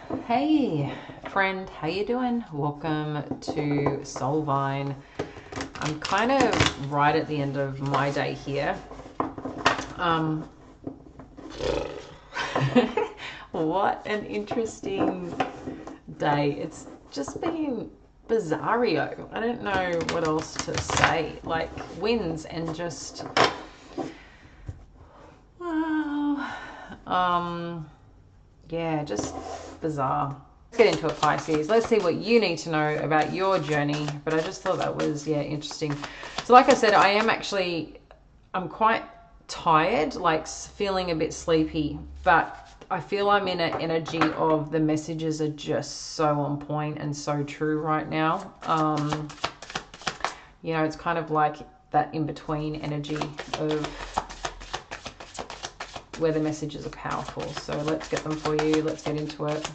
Hey friend, how you doing? Welcome to Soulvine. I'm kind of right at the end of my day here. What an interesting day. It's just been bizarrio. I don't know what else to say. Like winds and just yeah, just bizarre. Let's get into it, Pisces. Let's see what you need to know about your journey. But I just thought that was, yeah, interesting. So like I said, I'm quite tired, like feeling a bit sleepy, but I feel I'm in an energy of the messages are just so on point and so true right now. You know, it's kind of like that in-between energy of where the messages are powerful. So let's get them for you. Let's get into it.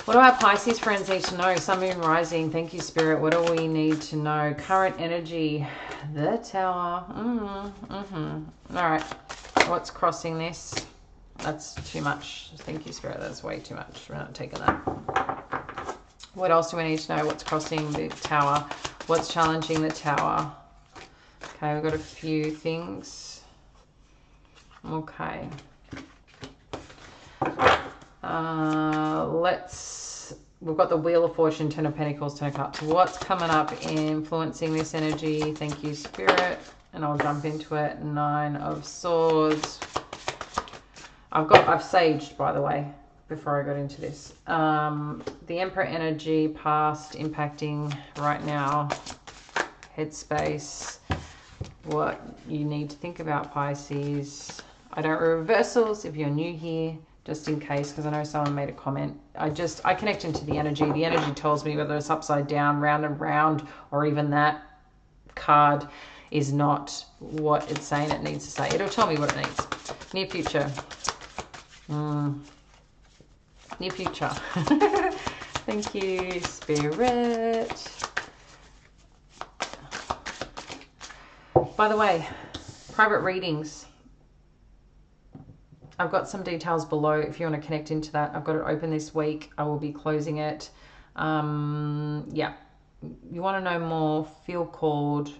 What do our Pisces friends need to know? Sun, Moon, Rising. Thank you, Spirit. What do we need to know? Current energy. The Tower. All right. What's crossing this? That's too much. Thank you, Spirit. That's way too much. We're not taking that. What else do we need to know? What's crossing the Tower? What's challenging the Tower? Okay, we've got a few things. Okay. We've got the Wheel of Fortune, Ten of Pentacles, Ten of Cups. What's coming up influencing this energy? Thank you, Spirit. And I'll jump into it. Nine of Swords. I've saged, by the way, before I got into this. The Emperor energy, past impacting right now. Headspace. What you need to think about, Pisces. I don't reversals if you're new here, just in case, because I know someone made a comment. I connect into the energy. The energy tells me whether it's upside down, round and round, or even that card is not what it's saying it needs to say. It'll tell me what it needs. Near future. Near future. Thank you, Spirit. By the way, private readings. I've got some details below if you want to connect into that. I've got it open this week. I will be closing it. Yeah. You want to know more, feel called,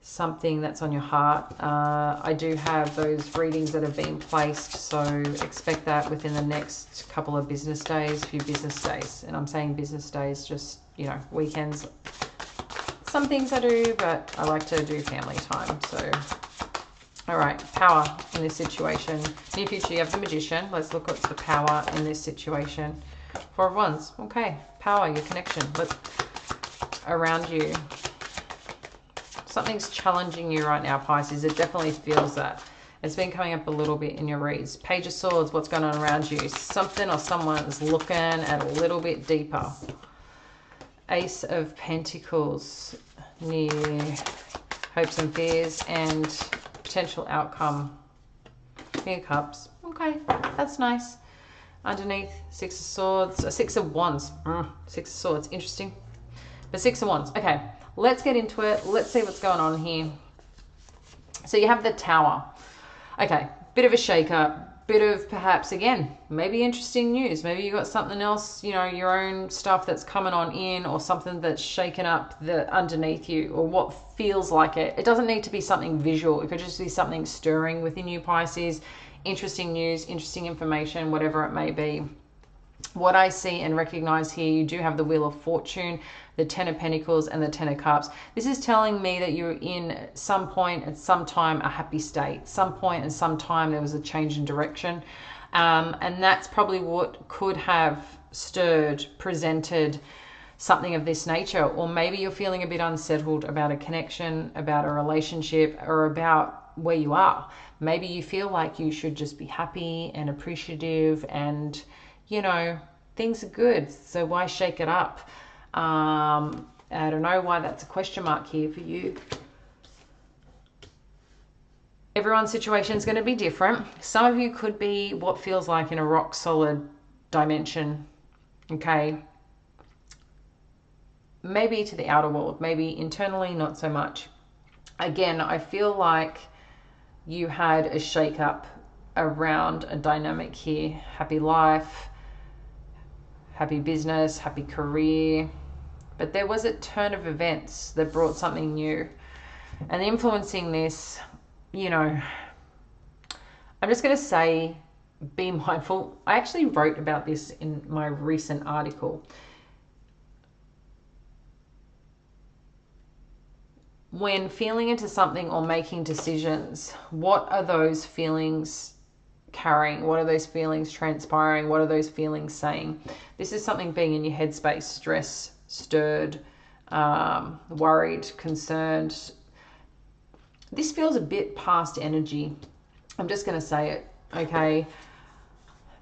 something that's on your heart. I do have those readings that have been placed, so expect that within the next couple of business days, few business days. And I'm saying business days, just, you know, weekends. Some things I do, but I like to do family time, so... All right, power in this situation. Near future, you have the Magician. Let's look at the power in this situation. Four of Wands. Okay, power, your connection. Look around you. Something's challenging you right now, Pisces. It definitely feels that. It's been coming up a little bit in your reads. Page of Swords, what's going on around you? Something or someone's looking at a little bit deeper. Ace of Pentacles, near hopes and fears, and potential outcome. King of Cups. Okay, that's nice. Underneath, Six of Swords, Six of Wands. Six of Swords, interesting. But Six of Wands. Okay, let's get into it. Let's see what's going on here. So you have the Tower. Okay, bit of a shake-up. Bit of perhaps, again, maybe interesting news. Maybe you got something else, you know, your own stuff that's coming on in, or something that's shaken up the underneath you, or what feels like it. It doesn't need to be something visual. It could just be something stirring within you, Pisces. Interesting news, interesting information, whatever it may be. What I see and recognize here, you do have the Wheel of Fortune, the Ten of Pentacles, and the Ten of Cups. This is telling me that you're in at some point, at some time, a happy state. Some point and some time there was a change in direction. And that's probably what could have stirred, presented something of this nature. Or maybe you're feeling a bit unsettled about a connection, about a relationship, or about where you are. Maybe you feel like you should just be happy and appreciative and, you know, things are good, so why shake it up? I don't know why that's a question mark here for you. Everyone's situation is going to be different. Some of you could be what feels like in a rock solid dimension, okay? Maybe to the outer world, maybe internally, not so much. Again, I feel like you had a shake up around a dynamic here. Happy life, happy business, happy career. But there was a turn of events that brought something new. And influencing this, you know, I'm just going to say, be mindful. I actually wrote about this in my recent article. When feeling into something or making decisions, what are those feelings carrying? What are those feelings transpiring? What are those feelings saying? This is something being in your headspace, stress, stirred, worried, concerned. This feels a bit past energy. I'm just going to say it, okay?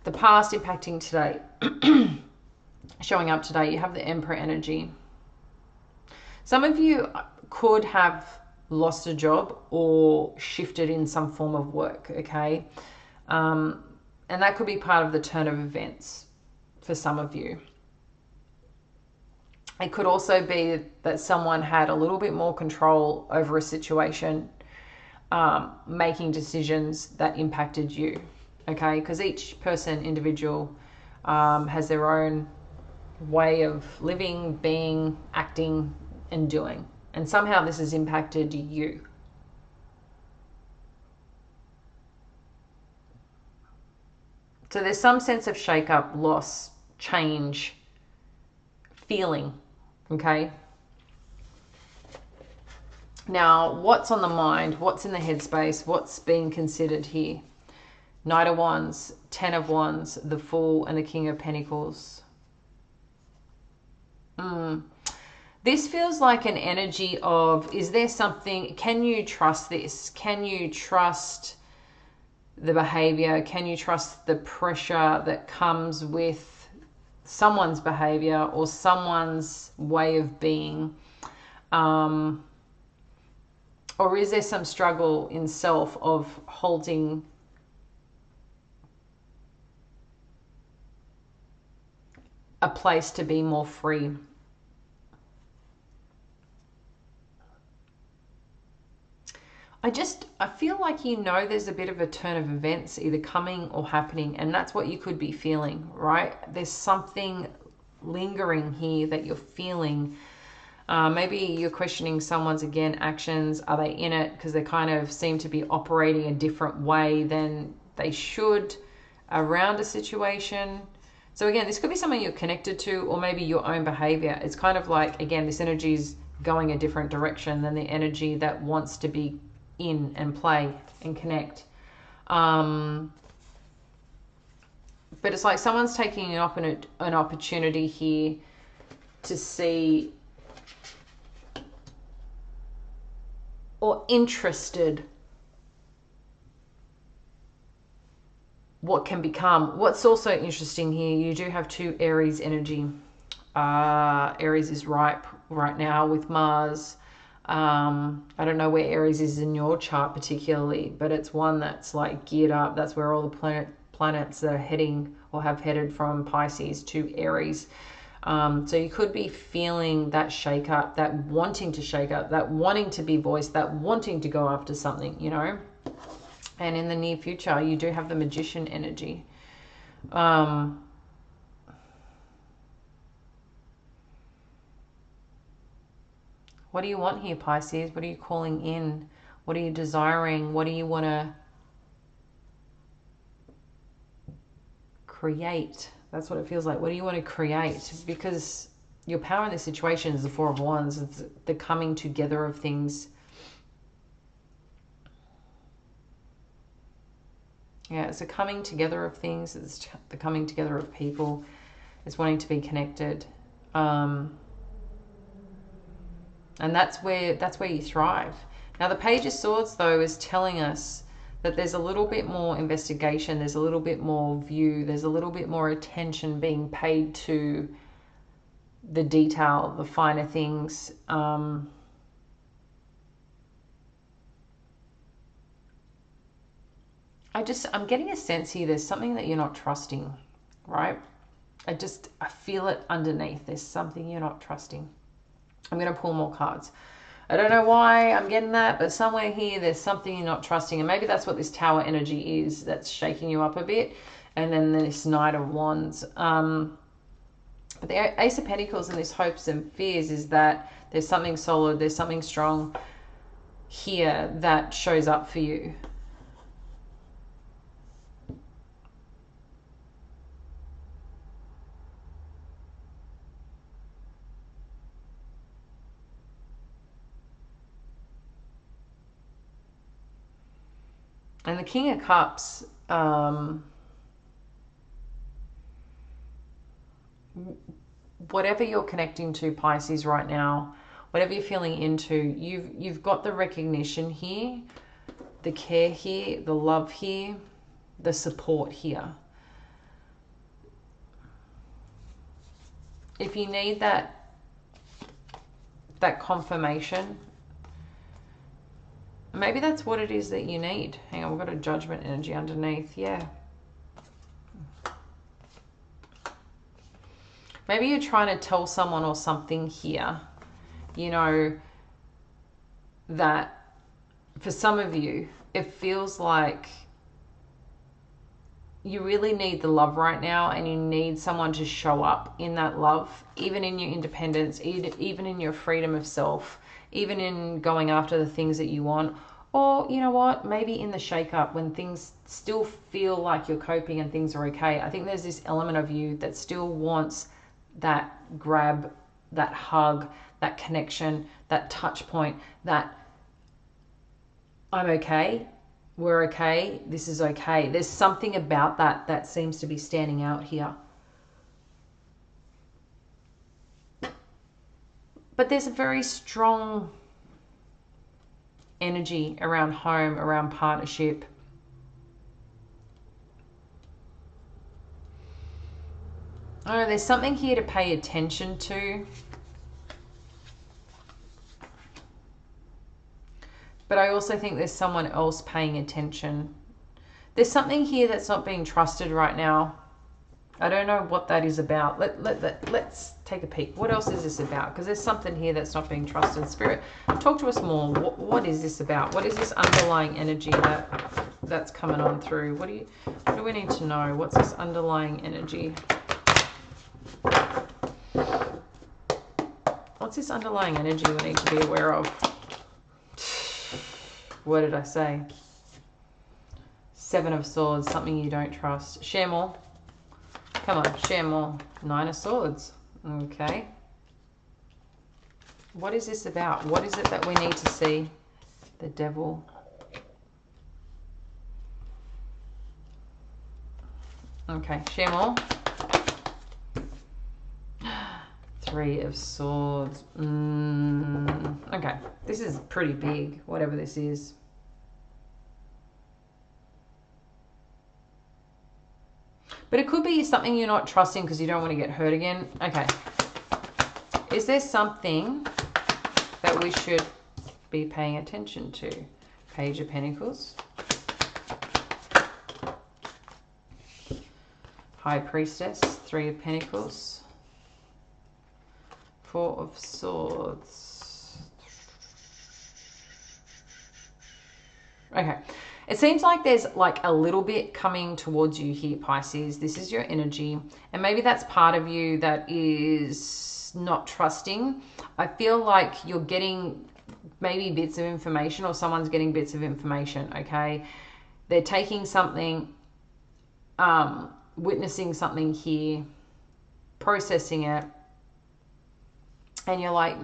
The past impacting today, showing up today. You have the Emperor energy. Some of you could have lost a job or shifted in some form of work, okay? And that could be part of the turn of events for some of you. It could also be that someone had a little bit more control over a situation, making decisions that impacted you, okay? Because each person, individual, has their own way of living, being, acting, and doing. And somehow this has impacted you. So there's some sense of shake-up, loss, change, feeling, okay? Now, what's on the mind? What's in the headspace? What's being considered here? Knight of Wands, Ten of Wands, the Fool, and the King of Pentacles. This feels like an energy of, is there something, can you trust this? Can you trust the behavior? Can you trust the pressure that comes with someone's behavior or someone's way of being? Or is there some struggle in self of holding a place to be more free? I feel like, you know, there's a bit of a turn of events either coming or happening, and that's what you could be feeling, right? There's something lingering here that you're feeling. Maybe you're questioning someone's, again, actions. Are they in it? Because they kind of seem to be operating a different way than they should around a situation. So again, this could be something you're connected to, or maybe your own behavior. It's kind of like, again, this energy is going a different direction than the energy that wants to be in and play and connect. But it's like someone's taking an opportunity here to see, or interested, what can become. What's also interesting here, you do have 2 Aries energy. Aries is ripe right now with Mars. I don't know where Aries is in your chart particularly, but it's one that's like geared up. That's where all the planets are heading or have headed from Pisces to Aries. So you could be feeling that shake up, that wanting to shake up, that wanting to be voiced, that wanting to go after something, you know. And in the near future, you do have the Magician energy. What do you want here, Pisces? What are you calling in? What are you desiring? What do you want to create? That's what it feels like. What do you want to create? Because your power in this situation is the Four of Wands. It's the coming together of things. Yeah, it's a coming together of things. It's the coming together of people. It's wanting to be connected. And that's where you thrive. Now, the Page of Swords, though, is telling us that there's a little bit more investigation, there's a little bit more view, there's a little bit more attention being paid to the detail, the finer things. I'm getting a sense here there's something that you're not trusting, right? I feel it underneath. There's something you're not trusting. I'm going to pull more cards. I don't know why I'm getting that, but somewhere here there's something you're not trusting, and maybe that's what this Tower energy is that's shaking you up a bit. And then this Knight of Wands. But the Ace of Pentacles and this hopes and fears is that there's something solid, there's something strong here that shows up for you. And the King of Cups, whatever you're connecting to, Pisces, right now, whatever you're feeling into, you've got the recognition here, the care here, the love here, the support here. If you need that confirmation, maybe that's what it is that you need. Hang on, we've got a Judgment energy underneath. Yeah. Maybe you're trying to tell someone or something here, you know, that for some of you, it feels like you really need the love right now, and you need someone to show up in that love, even in your independence, even in your freedom of self, even in going after the things that you want. Or, you know what, maybe in the shake-up when things still feel like you're coping and things are okay. I think there's this element of you that still wants that grab, that hug, that connection, that touch point, that I'm okay, we're okay, this is okay. There's something about that that seems to be standing out here. But there's a very strong energy around home, around partnership. Oh, there's something here to pay attention to. But I also think there's someone else paying attention. There's something here that's not being trusted right now. I don't know what that is about. Let's take a peek. What else is this about? Because there's something here that's not being trusted. Spirit, talk to us more. What is this about? What is this underlying energy that's coming on through? What do we need to know? What's this underlying energy? What's this underlying energy we need to be aware of? What did I say? Seven of Swords, something you don't trust. Share more. Come on, share more. Nine of Swords. Okay. What is this about? What is it that we need to see? The Devil. Okay, share more. Three of Swords. Okay, this is pretty big, whatever this is. But it could be something you're not trusting because you don't want to get hurt again. Okay. Is there something that we should be paying attention to? Page of Pentacles. High Priestess. Three of Pentacles. Four of Swords. Okay. It seems like there's like a little bit coming towards you here, Pisces. This is your energy. And maybe that's part of you that is not trusting. I feel like you're getting maybe bits of information, or someone's getting bits of information, okay? They're taking something, witnessing something here, processing it. And you're like,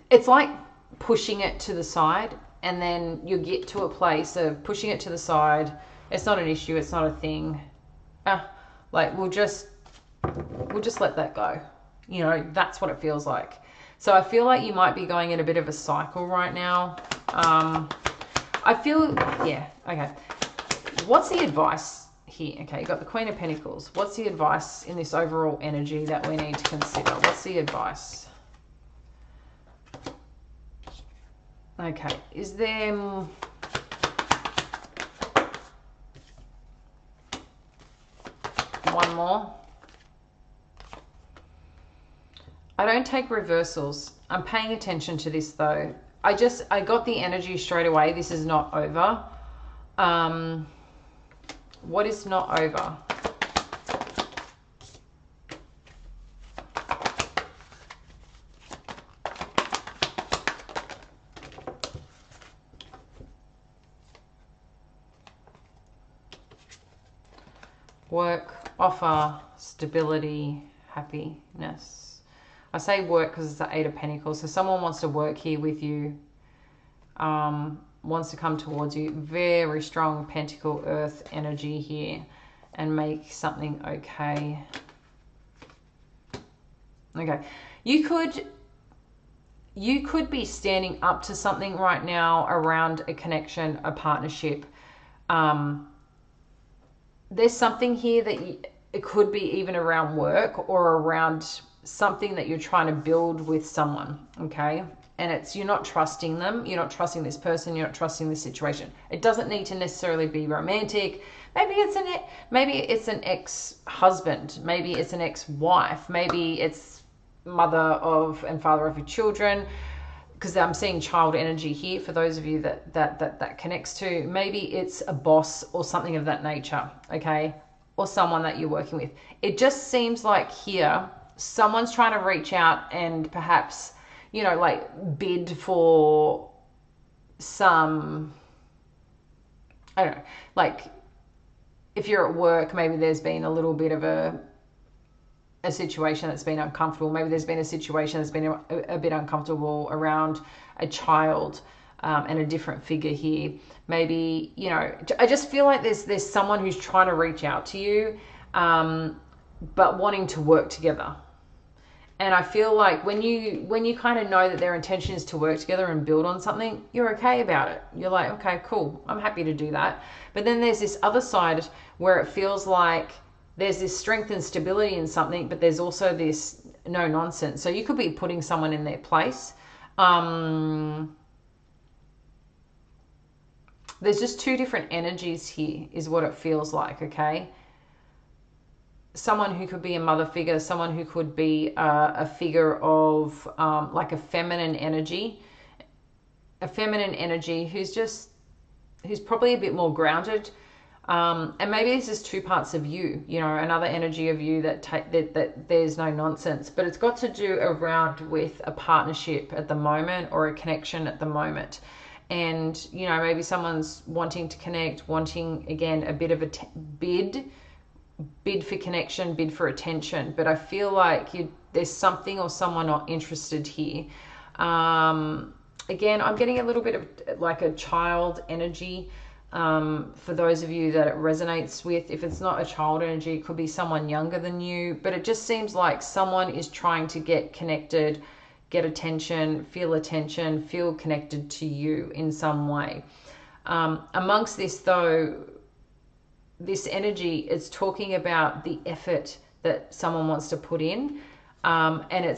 it's like pushing it to the side, and then you get to a place of pushing it to the side. It's not an issue. It's not a thing. Like we'll just let that go. You know, that's what it feels like. So I feel like you might be going in a bit of a cycle right now. I feel, yeah, okay. What's the advice here? Okay, you got the Queen of Pentacles. What's the advice in this overall energy that we need to consider? What's the advice? Okay, is there one more? I don't take reversals. I'm paying attention to this though. I got the energy straight away. This is not over. What is not over? Work, offer, stability, happiness. I say work because it's the Eight of Pentacles. So someone wants to work here with you, wants to come towards you. Very strong Pentacle Earth energy here, and make something okay. Okay, you could be standing up to something right now around a connection, a partnership. There's something here that it could be even around work or around something that you're trying to build with someone, okay? And it's, you're not trusting them, you're not trusting this person, you're not trusting this situation. It doesn't need to necessarily be romantic. Maybe it's an ex-husband, maybe it's an ex-wife, maybe it's mother of and father of your children, because I'm seeing child energy here for those of you that connects to. Maybe it's a boss or something of that nature, okay? Or someone that you're working with. It just seems like here someone's trying to reach out and perhaps, you know, like bid for some, I don't know, like if you're at work, maybe there's been a little bit of a situation that's been uncomfortable. Maybe there's been a situation that's been a bit uncomfortable around a child and a different figure here. Maybe, you know, I just feel like there's someone who's trying to reach out to you, but wanting to work together. And I feel like when you kind of know that their intention is to work together and build on something, you're okay about it. You're like, okay, cool, I'm happy to do that. But then there's this other side where it feels like there's this strength and stability in something, but there's also this no nonsense. So you could be putting someone in their place. There's just two different energies here is what it feels like, okay? Someone who could be a mother figure, someone who could be a figure of like a feminine energy who's probably a bit more grounded. And maybe this is two parts of you, you know, another energy of you that there's no nonsense, but it's got to do around with a partnership at the moment or a connection at the moment. And, you know, maybe someone's wanting to connect, wanting, again, a bit of a bid for connection, bid for attention. But I feel like there's something or someone not interested here. Again, I'm getting a little bit of like a child energy. For those of you that it resonates with. If it's not a child energy, it could be someone younger than you, but it just seems like someone is trying to get connected, get attention, feel connected to you in some way. Amongst this though, this energy is talking about the effort that someone wants to put in, and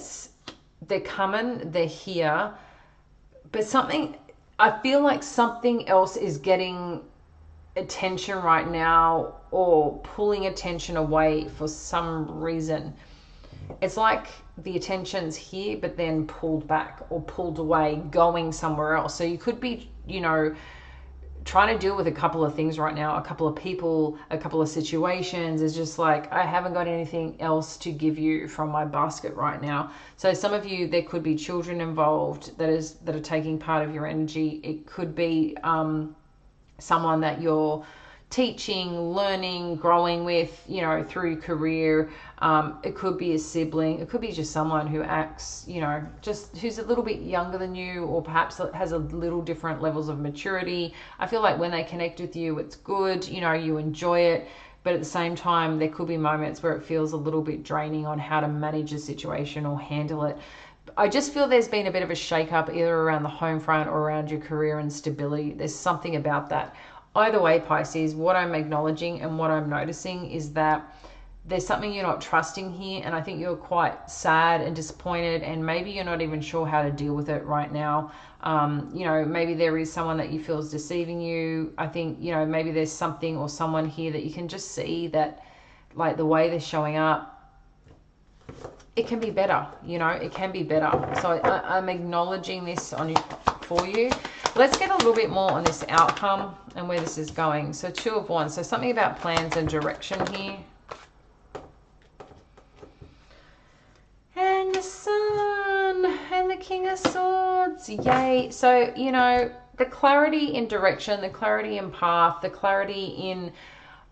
they're coming, they're here, but I feel like something else is getting attention right now or pulling attention away for some reason. It's like the attention's here, but then pulled back or pulled away, going somewhere else. So you could be, you know, trying to deal with a couple of things right now, a couple of people, a couple of situations. It's just like, I haven't got anything else to give you from my basket right now. So some of you, there could be children involved that are taking part of your energy. It could be someone that you're teaching, learning, growing with, you know, through your career. It could be a sibling. It could be just someone who acts, you know, just who's a little bit younger than you, or perhaps has a little different levels of maturity. I feel like when they connect with you, it's good, you know, you enjoy it. But at the same time, there could be moments where it feels a little bit draining on how to manage a situation or handle it. I just feel there's been a bit of a shake-up either around the home front or around your career and stability. There's something about that. Either way, Pisces, what I'm acknowledging and what I'm noticing is that there's something you're not trusting here, and I think you're quite sad and disappointed, and maybe you're not even sure how to deal with it right now. You know, maybe there is someone that you feel is deceiving you. I think, you know, maybe there's something or someone here that you can just see that, like, the way they're showing up, it can be better, you know, it can be better. So I'm acknowledging this for you. Let's get a little bit more on this outcome and where this is going. So 2 of Wands. So something about plans and direction here. And the Sun and the King of Swords. Yay. So, you know, the clarity in direction, the clarity in path, the clarity in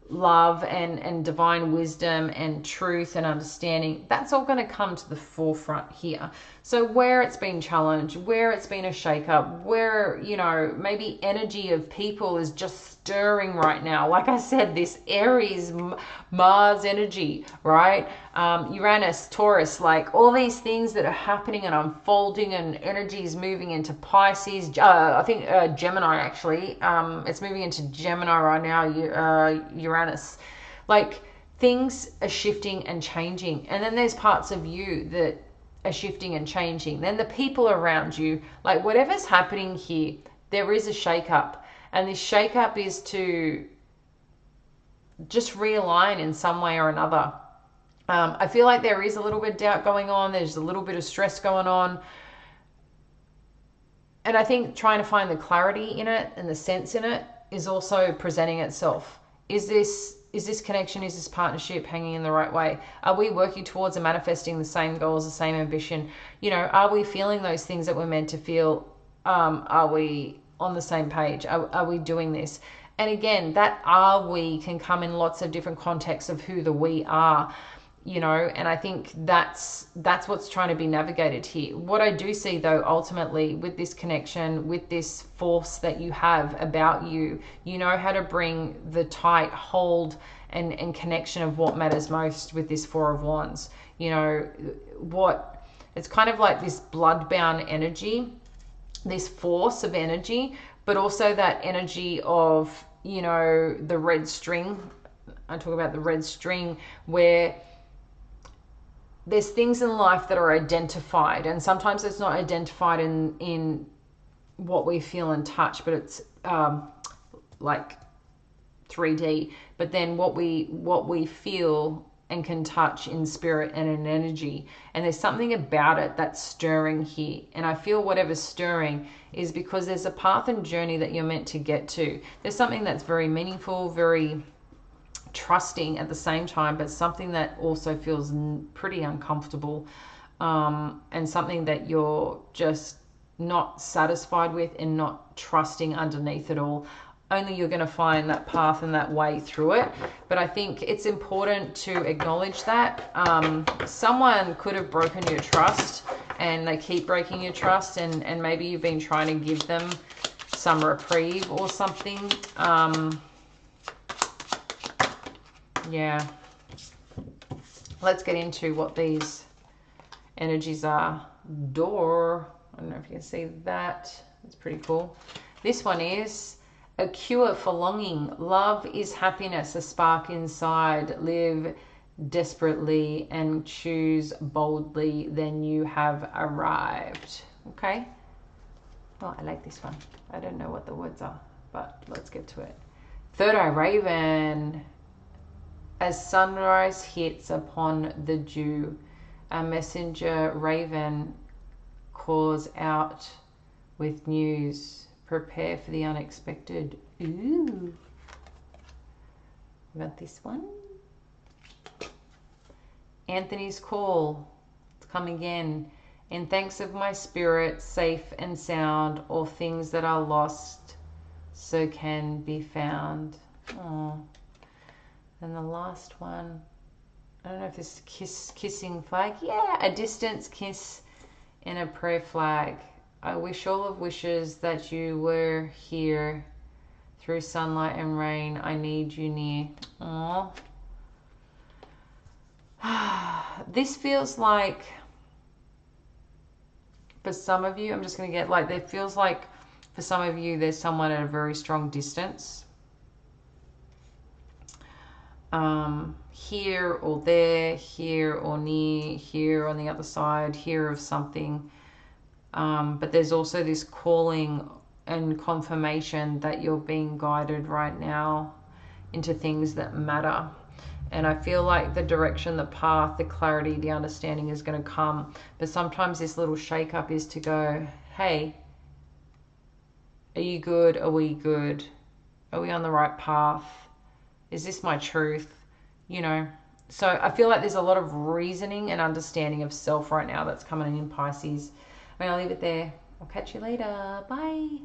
love and divine wisdom and truth and understanding, that's all going to come to the forefront here. So where it's been challenged, where it's been a shake-up, where, you know, maybe energy of people is just stirring right now. Like I said, this Aries, Mars energy, right? Uranus, Taurus, like all these things that are happening and unfolding, and energy is moving into Pisces. I think Gemini, actually. It's moving into Gemini right now, Uranus. Like, things are shifting and changing. And then there's parts of you that are shifting and changing. Then the people around you, like whatever's happening here, there is a shake-up. And this shake-up is to just realign in some way or another. I feel like there is a little bit of doubt going on. There's a little bit of stress going on. And I think trying to find the clarity in it and the sense in it is also presenting itself. Is this connection, is this partnership hanging in the right way? Are we working towards and manifesting the same goals, the same ambition? You know, are we feeling those things that we're meant to feel? Are we on the same page? Are we doing this? And again, that "are we" can come in lots of different contexts of who the we are, you know, and I think that's what's trying to be navigated here. What I do see, though, ultimately with this connection, with this force that you have about you, you know how to bring the tight hold and connection of what matters most with this 4 of Wands. You know, it's kind of like this blood-bound energy, this force of energy, but also that energy of, you know, the red string. I talk about the red string, where there's things in life that are identified, and sometimes it's not identified in what we feel and touch, but it's like 3D. But then what we feel and can touch in spirit and in energy, and there's something about it that's stirring here. And I feel whatever's stirring is because there's a path and journey that you're meant to get to. There's something that's very meaningful, very trusting at the same time, but something that also feels pretty uncomfortable, and something that you're just not satisfied with and not trusting underneath it all. Only you're going to find that path and that way through it. But I think it's important to acknowledge that someone could have broken your trust, and they keep breaking your trust, and maybe you've been trying to give them some reprieve or something. Yeah. Let's get into what these energies are. Door. I don't know if you can see that. It's pretty cool. This one is a cure for longing. Love is happiness, a spark inside. Live desperately and choose boldly, then you have arrived. Okay. Oh, I like this one. I don't know what the words are, but let's get to it. Third eye raven. As sunrise hits upon the dew, a messenger raven calls out with news. Prepare for the unexpected. Ooh. About this one. Anthony's call. It's come again. In thanks of my spirit, safe and sound, all things that are lost so can be found. Oh. And the last one, I don't know if this is kissing flag. Yeah, a distance kiss in a prayer flag. I wish all of wishes that you were here through sunlight and rain. I need you near. Aww. This feels like, for some of you, I'm just going to get like, it feels like for some of you, there's someone at a very strong distance. Here or there, here or near, here on the other side, here of something. But there's also this calling and confirmation that you're being guided right now into things that matter. And I feel like the direction, the path, the clarity, the understanding is going to come. But sometimes this little shake up is to go, hey, Are you good? Are we good? Are we on the right path? Is this my truth? You know, so I feel like there's a lot of reasoning and understanding of self right now that's coming in Pisces. I'm going to leave it there. I'll catch you later. Bye.